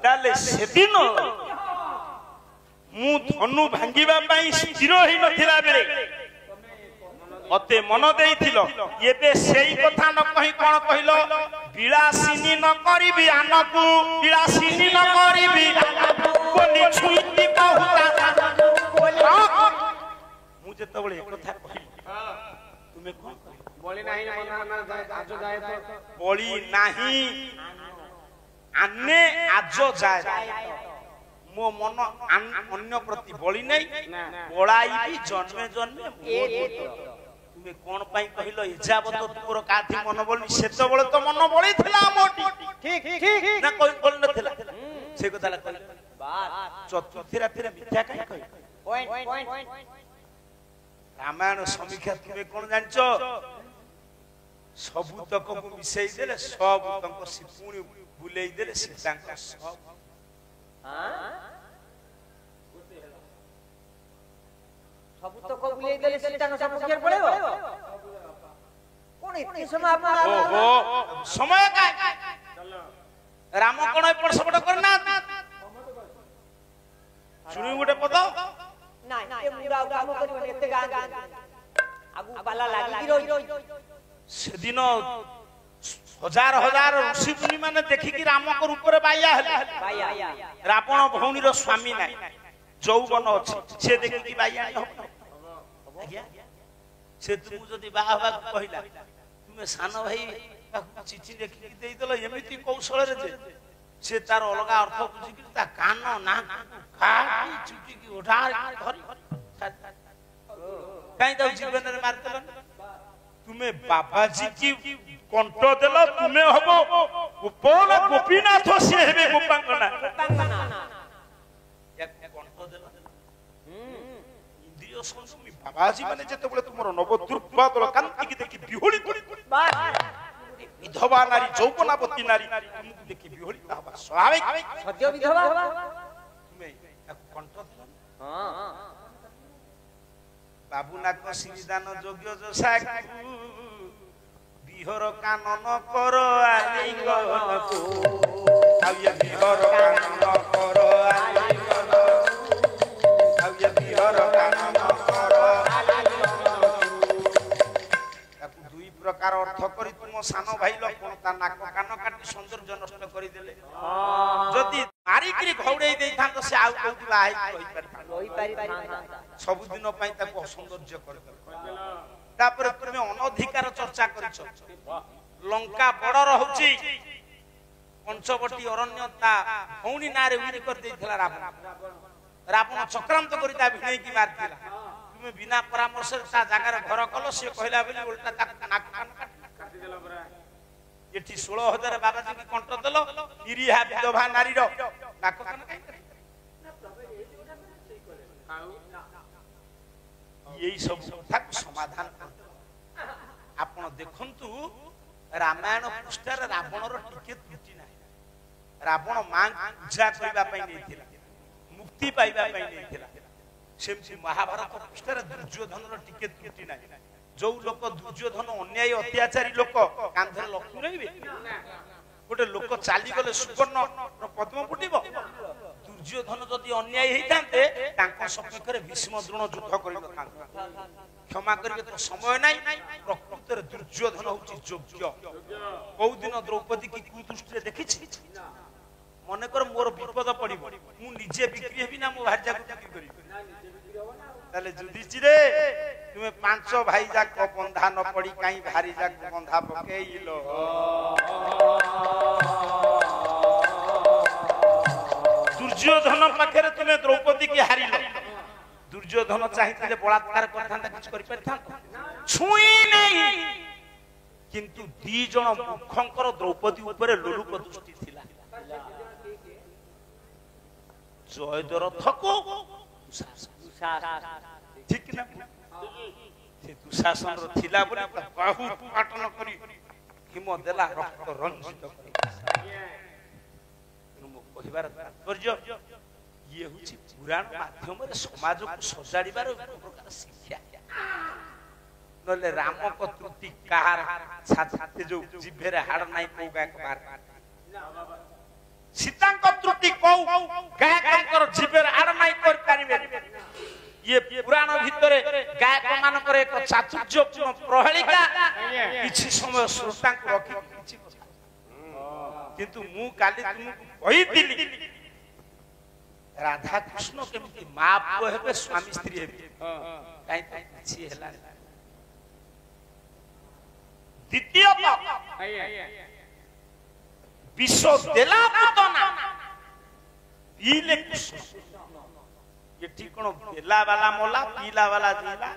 ताले सेदिन मु धनु भांगिबा पई स्थिर होई नथिला बेले मते मन देइथिलो एबे सेही कथा न कहि कोन कहिलो विलासिनी न करिबि आनकु विलासिनी न करिबि कोनी छुईति कहूता मु जते बळे कथा कहि तुमे कोन बोली नाही मन आज जाय तो बोली नाही आने आज जाय मो मन अन्य प्रति बोली नहीं बोलाई भी जन्मे जन्मे तुमे कोन पई कहिलो इजाबत तुमरो काथी मन बोलनी सेतो बळे तो मन बोली थिला मोटी ठीक ठीक ना कोई बोल नथिला से कथा ला कहि बात चतुर्थी राति रे मिथ्या काई कहि पॉइंट रामायण समीक्षा तुमे कोन जानछो सबु तक को मिसई देले सब तंको सिपुणी बुलेई देले सीतांका सब सब तो को बुलेई देले सीतांका सब कियर पड़ेबो कोन इतनी समय आप ओहो समय का राम कोन एपड़ सबट करना सुनी गुटे पद ना ए मुरा काम करियो एते गान आगु बाला लागि रही सेदिन हजार हजार ऋषि मुनि माने देखि कि राम को रूप रे बाया हले रावण भौनी रो स्वामी नाही जौवन अछि से देखि कि बाया हो आज्ञा से तुम जदी बाबा कहिला तुमे सानो भाई चिठी देखि देई दलो एमिति कौशल रे जे से तार अलगा अर्थ बुझि कि ता कान ना काटी चुटी की उठा धरि काई त जीवन रे मारतलन तुमे बाबाजी की कंठ देलो तुमे हबो गोपाल गोपीनाथ से हेबे गोपांगना एक कंठ देलो इंद्रिय संसुमी बाबाजी माने जते बळे तुमरो नवद्रुपद कांति की देखि बिहोली विधवा नारी जौवनावती नारी तुमको देखि बिहोली बाबा स्वाभाविक सद्य विधवा तुमे एक कंठ देलो हां बाबूनाथ श्रीदान योग्य जसा बिहर कानन कर आलिंगन को आउया बिहर कानन कर आलिंगन आउया बिहर कानन कर आलिंगन ताकू दुई प्रकार अर्थ करी तुम तुम सान भाई लक्ष्मण ता नाक कान काटी सौंदर्य नष्ट करिदेले जदि मारिकरी घौड़े देइथां तो से आउ कोठी बाई रही पारि सब दिन पई ताको सौंदर्य कर तापर तुमे अनधिकार चर्चा करिछ लंका बड़ रहउची पंचवटी अरण्य ता भौणी नारे उरी कर देइथला रावण चक्रांत करी ता भिणई की मारथिला तुमे बिना परामर्श ता जागा रे घर कलो से कहला बोली उल्टा ता नाक कान काटी देला बरा एठी 16000 बाबाजी की कंठ देलो निरीहा विधवा नारी रो नाक कान यही सब कथा समाधान आपण देखंतु रामायण पृष्ठार रावण रो टिके त्रुटि नाही रावण मां पूजा करबा पई नैथिला मुक्ति पाइबा पई नैथिला सेमसी महाभारत पृष्ठार दुर्योधन रो टिके त्रुटि नाही जो लोक दुर्योधन अन्यायी अत्याचारी लोक कांधरे लक्ष्मी रहिबे गोटे लोक चाली गले सुवर्ण पद्म फुटिबो दुर्योधन जदि अन्यायी हेइतांते तांको सपक्ष रे भीष्म द्रोण युद्ध करि नथांते क्षमा करिवे तो समय नाही प्रकृत रे दुर्योधन होची योग्य बहु दिन द्रौपदी की कुदृष्टि रे देखिछि मने कर मोर विपद पड़िबो मु निजे बिक्री हेबी ना मो भार्या को बिक्री करिबो ताले जुदिछि रे तुमे पांच भाई जाक बंधा न पड़ी काई भारी जाक बंधा पकेइलो दुर्योधन पाखरे तुमे द्रौपदी की हारिलो दुर्योधन चाहिए बलात्कार करथांता किछ करि परथांता छुई नहीं किंतु दी जण मुखंकर द्रौपदी ऊपर लोलुप दृष्टि थिला जयद्रथ को ठीक ना से दुशासन रो थिला बोली बाहु पाटन करी हिम देला रक्त रंजित करी मो कहिबार तात्पर्य ये हुची पुराण माध्यम रे समाज को सजाड़ीबार एक प्रकार शिक्षा नले राम को त्रुटि कार छाते जो जिभे रे हाड़ नाही पौगा एक बार सीता को त्रुटि को गायकर जिभे रे हाड़ नाही कर पारिबे ये पुराण भितरे गायक मानकर एक चातुर्य प्रहेलिका किछि समय श्रोता को रखि किछि किंतु मु काली तुमको कहितिली राधा कृष्ण केमती मां पुओ हेबे स्वामी स्त्री हेबे काई किछि हेला द्वितीय विश्व देला पुतना पीले ये ठीक कोन देला वाला मोला पीला वाला जीला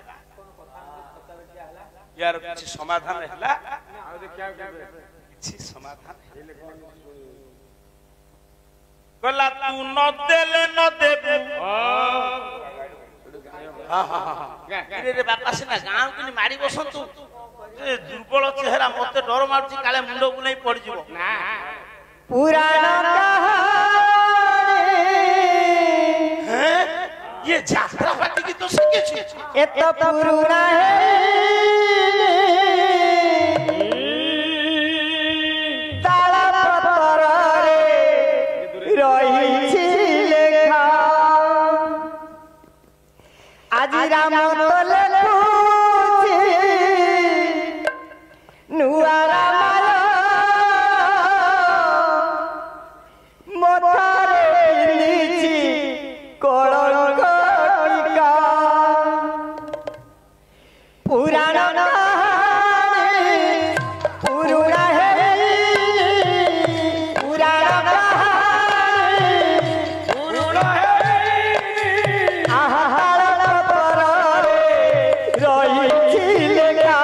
यार किछि समाधान हैला आ देखिया किछि समाधान गला तू न देले न देबू हां हां हां रे बापा सिना गांव किनी मारी बसंतु ए दुर्बल चेहरा मते डर मारछि काले मुंडो बुलाई पड़ जिवो ना पुराण ये यात्रा पार्टी की तो सीखे छी ए तो पुराण ताला पतर रे रही लेखा आज राम तले नुआ रामाय मोतारे लीची कलंक टीका पुराण कहानी पुरुणा है पुराण कहानी पुरुणा है आहार पतरे रही लेखा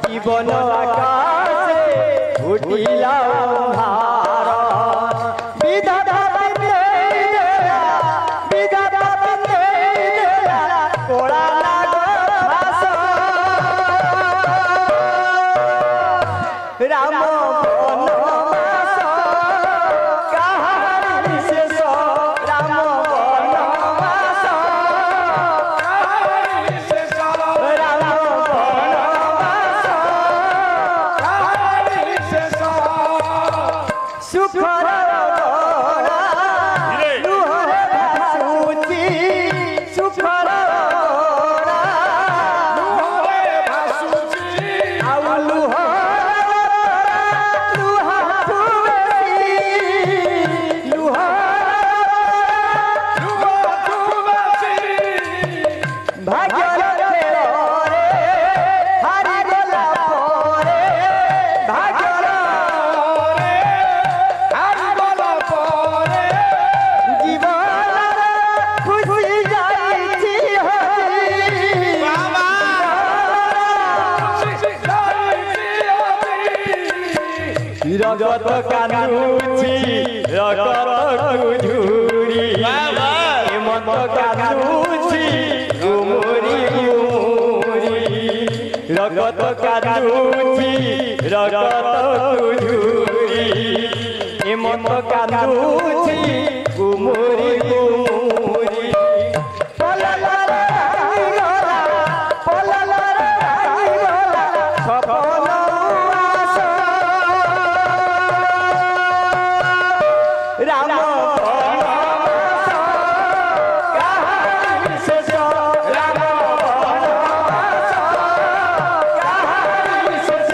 जीवन आकाशे उठिला भार विधाता विधाता कोला लागो ବନବାସ କାହାରି ଶେଷ ରାମ ବନବାସ କାହାରି ଶେଷ ରାମ ବନବାସ କାହାରି ଶେଷ ସୁଖର ଗରା ଲୁହରେ ଭାସୁଛି ସୁଖର ଗରା ଲୁହରେ ଭାସୁଛି ଆଉ ଲୁହ ଲୁହଠୁ ବେଶୀ ଲୁହ ଲୁହଠୁ ବେଶୀ ଭାଗ୍ୟର ଖେଳରେ ହାରିଗଲା ପରେ ଭାଗ୍ୟର ହାରିଗଲା ପରେ ଜୀବନର ଖୁସି ଯାଇଛି ହଜି ବାବା ଖୁସି ଯାଇଛି ରଗତ କାନ୍ଦୁଛି ରଗତକୁ ଝୁରି ହେମନ୍ତ କାନ୍ଦୁଛି ଗୁମୁରି ଗୁମୁରି ରଗତ କାନ୍ଦୁଛି ରଗତକୁ ଝୁରି ହେମନ୍ତ କାନ୍ଦୁଛି ଗୁମୁରି ଗୁମୁରି ପଲଲରେ ରହିଗଲା ପଲଲରେ ରହିଗଲା ସପନ ଆସ ରାମ ବନବାସ କାହାରି ଶେଷ ରାମ ବନବାସ କାହାରି ଶେଷ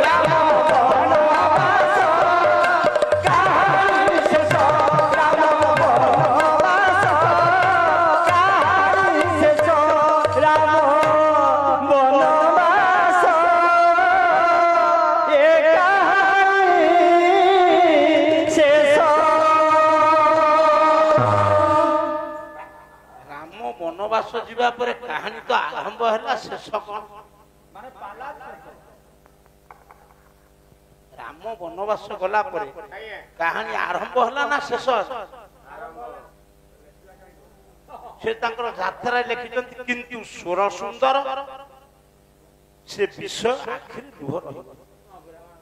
ରାମ ବନବାସ କାହାରି ଶେଷ ରାମ ବନବାସ କାହାରି ଶେଷ ରାମ ବନବାସ ଏ କାହାରି ଶେଷ ରାମ ବନବାସ ଯିବା ପରେ କାହାଣୀ ତ ଆରମ୍ଭ ହେଲା, ଶେଷ କଣ? ରାମ ବନବାସ ଗଲା ପରେ କାହାଣୀ ଆରମ୍ଭ ହେଲା ନା ଶେଷ ହେଲା? ସେ ତାଙ୍କର ଯାତ୍ରାରେ ଲେଖିଛନ୍ତି କିନ୍ତୁ ସ୍ୱର ସୁନ୍ଦର ସେ ବିଷୟ ଆଖିରେ ଲୁହ ରହିବ।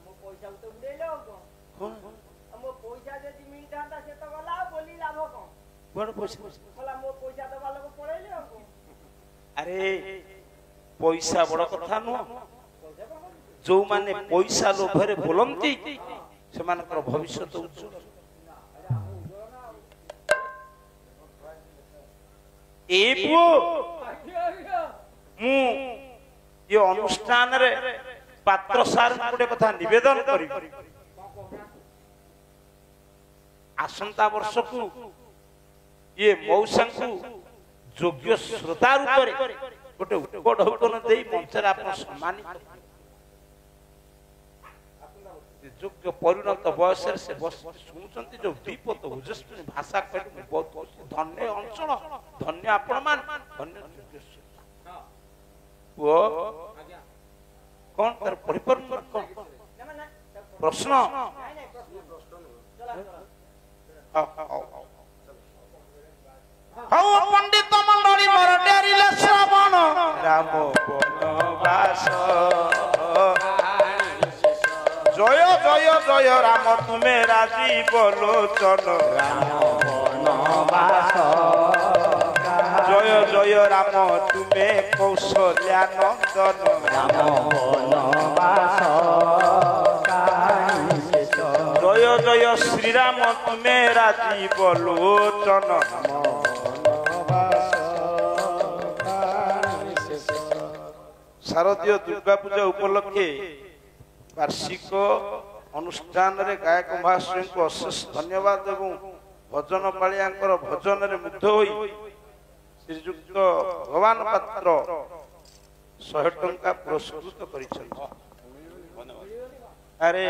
ମୋ ପଇସା ତ ଉଡେଇଲେ ଆଉ କଣ? ମୋ ପଇସା ଯଦି ମିଳିଥାନ୍ତା ସେ ତ ଗଲା ଆଉ ବୋଲି ଲାଭ କଣ? କୁଆଡେ ପଇସା? କହିଲା ମୋ ପଇସା ଦବା ଲୋକ ପଳେଇଲେ ଆଉ କଣ? ଆରେ ପଇସା ବଡ କଥା ନୁହଁ। ଯୋଉମାନେ ପଇସା ଲୋଭରେ ବୋଲନ୍ତି ସେମାନଙ୍କର ଭବିଷ୍ୟତ ଉଜ୍ଜ୍ୱଳ। ଏ ପୁଅ ମୁଁ ଏ ଅନୁଷ୍ଠାନରେ ପାତ୍ର ସାର୍ ଗୋଟେ କଥା ନିବେଦନ କରିବି। ଆସନ୍ତା ବର୍ଷକୁ ଇଏ ମଉସାଙ୍କୁ ଯୋଗ୍ୟ ଶ୍ରୋତା ରୂପରେ ଗୋଟେ ଉପଢୌକନ ଦେଇ ମଞ୍ଚରେ ଆପଣ ସମ୍ମାନିତ। ଯୋଗ୍ୟ ପରିଣତ ବୟସରେ ସେ ବସିକି ଶୁଣୁଛନ୍ତି ଯୋଉ ଦ୍ୱିପଦ ଓଜସ୍ୱୀ ଭାଷା କହିଲେ ମୁଁ ବହୁତ ଖୁସି। ଧନ୍ୟ ଅଞ୍ଚଳ, ଧନ୍ୟ ଆପଣମାନେ, ଧନ୍ୟ ଯୋଗ୍ୟ ଶ୍ରୋତା। ପୁଅ କଣ ତାର ପରିପୂର୍ଣ୍ଣ କଣ ପ୍ରଶ୍ନ? ହଉ ପଣ୍ଡିତ ମଣ୍ଡଳୀ ମୋର ଡେରିଲେ ଶ୍ରବଣ ରାମ ବନବାସ জয় জয় জয় রাম তুমি রাজীব লোচন রাম বনবাস জয় জয় রাম তুমি কৌশल्या নন্দন রাম বনবাস জয় জয় শ্রীরাম তুমি রাজীব লোচন শারদীয় দুর্গা পূজা উপলক্ষে বার্ষিক অনুষ্ঠাନରେ ଗାୟକ ମହାଶ୍ରୀଙ୍କୁ ଅଶେଷ ଧନ୍ୟବାଦ ଏବଂ ଭଜନ ପାଳିଆଙ୍କର ଭଜନରେ ମୁଗ୍ଧ ହୋଇ ଶ୍ରୀଯୁକ୍ତ ଭଗବାନ ପାତ୍ର 100 ଟଙ୍କା ପୁରସ୍କୃତ କରିଛନ୍ତି। ଆରେ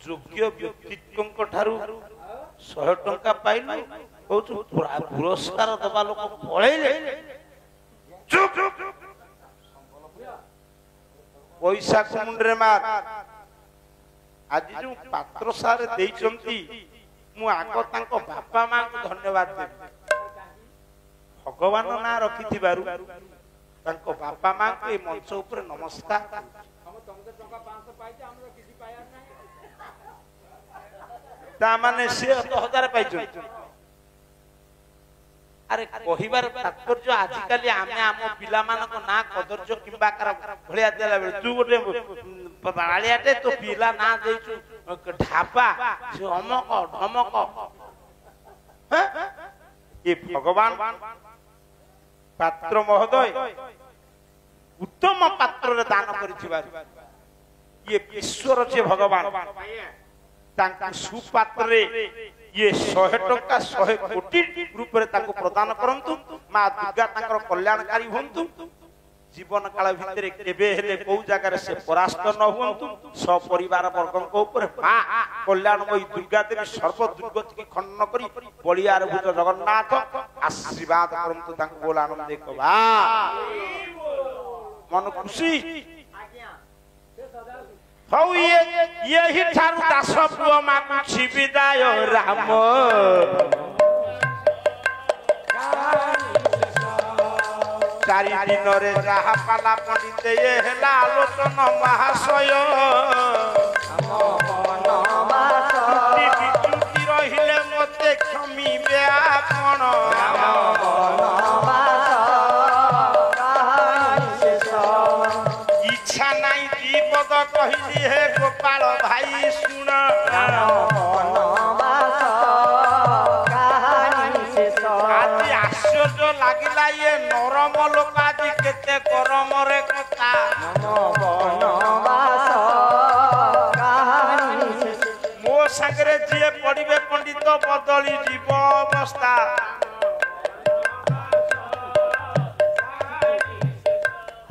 ଯୋଗ୍ୟ ବ୍ୟକ୍ତିତ୍ୱଙ୍କ ଠାରୁ 100 ଟଙ୍କା ପାଇଲୁ କହୁଛୁ ପୁରସ୍କାର ଦେବା ଲୋକ ପଳେଇଲେ। ପଇସା ମୁଣ୍ଡରେ ମାର। ଆଜି ଯୋଉ ପାତ୍ର ସାର୍ ଦେଇଛନ୍ତି ମୁଁ ଆଗ ତାଙ୍କ ବାପା ମାଙ୍କୁ ଧନ୍ୟବାଦ ଦେବି। ଭଗବାନ ନାଁ ରଖିଥିବାରୁ ତାଙ୍କ ବାପା ମାଙ୍କୁ ଏ ମଞ୍ଚ ଉପରେ ନମସ୍କାର। ତାମାନେ ସେ 10,000 ପାଇଛନ୍ତି। ଆରେ କହିବାର ତାତ୍ପର୍ଯ୍ୟ ଆଜିକାଲି ଆମେ ଆମ ପିଲାମାନଙ୍କ ନାଁ କଦର୍ଯ୍ୟ କିମ୍ବା ଭଳିଆ ଦେଲା ବେଳେ ତୁ ଗୋଟେ ବାଳିଆଟେ ତୋ ପିଲା ନାଁ ଦେଇଛୁ ଢାବା ସେ ଅମକ ଢମକ। ଏ ଭଗବାନ ପାତ୍ର ମହୋଦୟ ଉତ୍ତମ ପାତ୍ରରେ ଦାନ କରିଥିବାରୁ ଇଏ ବିଶ୍ୱର ଯେ ଭଗବାନ ତାଙ୍କ ସୁପାତ୍ରରେ ये 100 टंका 100 कोटी रूपरे ताको प्रदान करंतु मां दुर्गा ताकर कल्याणकारी होंतु जीवन काल भितरे केबे हेले को जगह रे से परास्त न होंतु सब परिवार वर्गन को ऊपर मां कल्याणमयी दुर्गा देवी सर्व दुर्गति की खंडन करी बलियार भूत जगन्नाथ आशीर्वाद करंतु ताको बोल आनंद देखो बा मन खुशी हौ यही ठारू दास पुओ मागुछि विदाय राम चारि दिन रे जहा पाला पंडित ये हेला आलोचन महाशय चुटी रहिले मते क्षमिबे आपण इच्छा नहीं दीपद कहिली हे गोपाल भाई सुन आज आश्चर्य लागिला ये नरम लोक आज केते गरम रे कथा मो संगरे जे पड़िबे पंडित बदली जीव अवस्था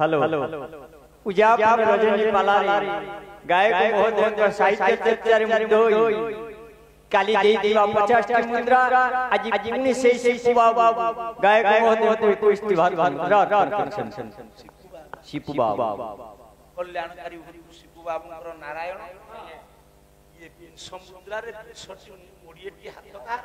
हेलो उजाप रजनी पालारी गायक महोदय साहित्य चर्चा रे मुद्दो काली देई दिवा 50 टी मुद्रा आज 19 से बाबा गायक महोदय को इस्तीफार मुद्रा शिपू बाबा कल्याणकारी शिपू बाबूर नारायण ये समुद्र रे 20 टी हाथकार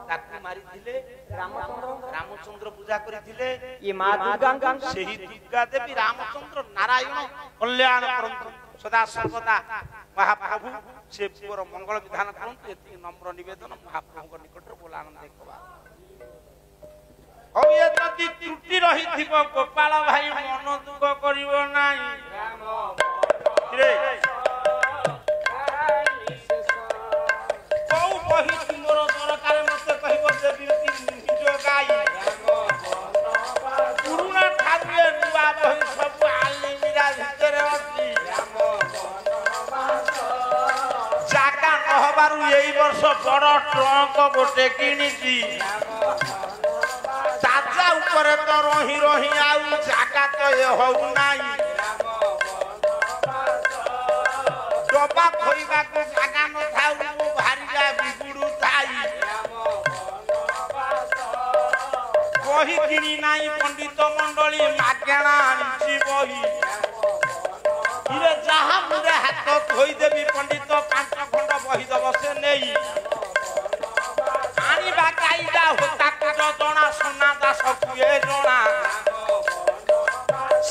ताकू मारी थिले रामचंद्र पूजा करी थिले ये मां दुर्गा सेही दुर्गा देवी रामचंद्र नारायण कल्याण करंतु सदा सर्वदा महाप्रभु से पुर मंगल विधान करंतु एति नम्र निवेदन महाप्रभु निकट बोल आनंद देखबा हो ये जति त्रुटि रही थिबो गोपाल भाई मन दुख करिवो नाही रे कौ कहि तुमर दरकार मते कहिबो जे बिरती निजो गाई पुरुना ठाकुरे नुआ बहि सब आली मिरा भितरे अछि जाका कहबारु एई वर्ष बड़ ट्रक गोटे किनिची ताजा ऊपर तो रही रही आउ जाका तो ए हउ नाही डबा खोइबा को जागा न थाउ भारिया बिगुडु थाई बही किनी नाही पंडित मंडली मागेणा आनिछि बही इरे जहा मुरे हाथ धोई देबी पंडित 5 खंड बही दब से नेई आनी बा काईदा होता को जणा सोना दास कुए जणा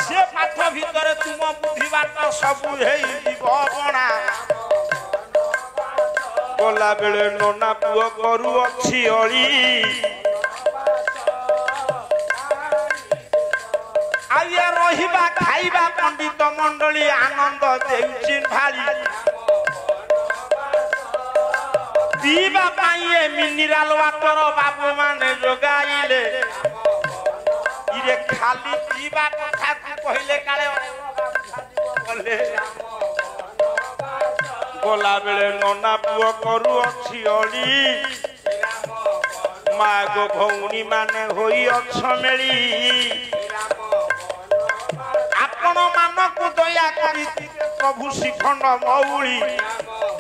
से पाठ भितरे तुम बुद्धि बात सब हेई जीवबणा बोला बेले नोना पुओ करू अछि अळी आइया रहिबा खाइबा पंडित मंडली आनंद देउछि भाली पीबा पाइए मिनरल वाटर बाबू माने जोगाइले इरे खाली पीबा कथा कहले काले बोले बोला बेले नोना पुओ करू अछि अळी मागो भौणी माने होई अछ मेली आपण मानकु दया करी प्रभु श्रीखंड मौली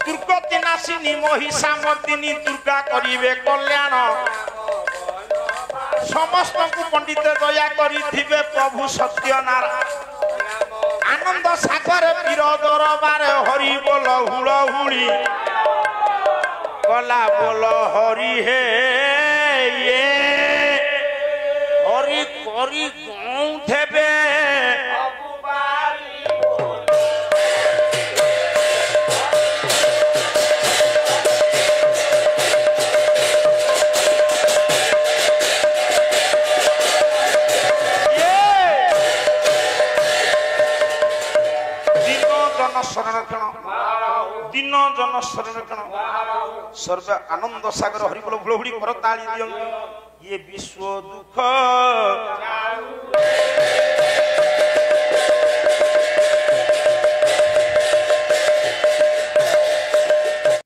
दुर्गति नाशिनी महिषा मर्दिनी दुर्गा करिवे कल्याण समस्त को पंडित दया करी थिबे प्रभु सत्यनारायण आनंद सागर वीर दरबार हरि बोल हुलहुली कला बोल हरि हे ये हरि करी गौंधेबे दिन जन संरक्षण सर्व आनंद सागर हरिबोल भुलहुड़ी कर ताली दियो ये विश्व दुख